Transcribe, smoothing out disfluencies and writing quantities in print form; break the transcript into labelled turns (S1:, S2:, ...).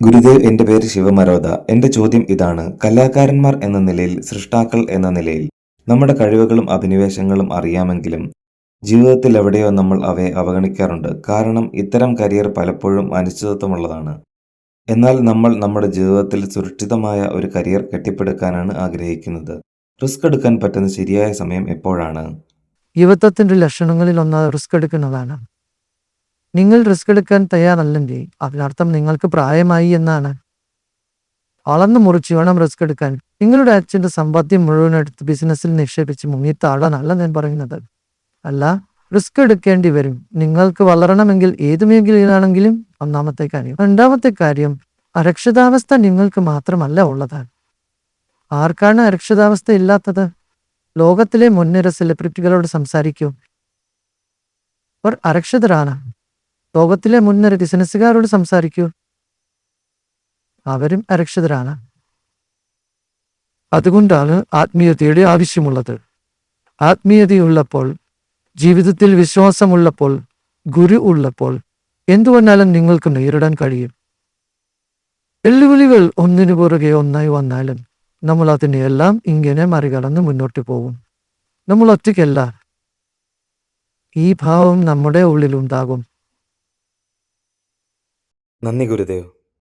S1: ഗുരുദേവ്, എൻ്റെ പേര് ശിവമരോദ. എൻ്റെ ചോദ്യം ഇതാണ്: കലാകാരന്മാർ എന്ന നിലയിൽ, സൃഷ്ടാക്കൾ എന്ന നിലയിൽ നമ്മുടെ കഴിവുകളും അഭിനിവേശങ്ങളും അറിയാമെങ്കിലും ജീവിതത്തിൽ എവിടെയോ നമ്മൾ അവയെ അവഗണിക്കാറുണ്ട്. കാരണം ഇത്തരം കരിയർ പലപ്പോഴും അനിശ്ചിതത്വമുള്ളതാണ്. എന്നാൽ നമ്മൾ നമ്മുടെ ജീവിതത്തിൽ സുരക്ഷിതമായ ഒരു കരിയർ കെട്ടിപ്പടുക്കാനാണ് ആഗ്രഹിക്കുന്നത്. റിസ്ക് എടുക്കാൻ പറ്റുന്ന ശരിയായ സമയം എപ്പോഴാണ്?
S2: യുവത്വത്തിന്റെ ലക്ഷണങ്ങളിൽ ഒന്ന് റിസ്ക് എടുക്കുന്നതാണ്. നിങ്ങൾ റിസ്ക് എടുക്കാൻ തയ്യാറല്ലെങ്കിൽ അതിനർത്ഥം നിങ്ങൾക്ക് പ്രായമായി എന്നാണ്. അളന്നു മുറിച്ച് വേണം റിസ്ക് എടുക്കാൻ. നിങ്ങളുടെ അച്ഛൻ്റെ സമ്പാദ്യം മുഴുവൻ എടുത്ത് ബിസിനസ്സിൽ നിക്ഷേപിച്ച് മുങ്ങിത്താഴാനല്ല ഞാൻ പറയുന്നത്. അല്ല, റിസ്ക് എടുക്കേണ്ടി വരും. നിങ്ങൾക്ക് വളരണമെങ്കിൽ ഏത് മേഖലയിലാണെങ്കിലും. ഒന്നാമത്തെ കാര്യം. രണ്ടാമത്തെ കാര്യം, അരക്ഷിതാവസ്ഥ നിങ്ങൾക്ക് മാത്രമല്ല ഉള്ളത്. ആർക്കാണ് അരക്ഷിതാവസ്ഥ ഇല്ലാത്തത്? ലോകത്തിലെ മുൻനിര സെലിബ്രിറ്റികളോട് സംസാരിക്കൂ, അവർ അരക്ഷിതരാണ്. ലോകത്തിലെ മുൻനിര ബിസിനസ്സുകാരോട് സംസാരിക്കൂ, അവരും അരക്ഷിതരാണ്. അതുകൊണ്ടാണ് ആത്മീയതയുടെ ആവശ്യമുള്ളത്. ആത്മീയതയുള്ളപ്പോൾ, ജീവിതത്തിൽ വിശ്വാസമുള്ളപ്പോൾ, ഗുരു ഉള്ളപ്പോൾ എന്തു വന്നാലും നിങ്ങൾക്ക് നേരിടാൻ കഴിയും. വെല്ലുവിളികൾ ഒന്നിനു പുറകെ ഒന്നായി വന്നാലും നമ്മൾ അതിനെയെല്ലാം ഇങ്ങനെ മറികടന്ന് മുന്നോട്ട് പോകും. നമ്മൾ ഒറ്റയ്ക്കല്ല. ഈ ഭാവം നമ്മുടെ ഉള്ളിലുണ്ടാകും.
S1: നന്ദി ഗുരുദേവ്.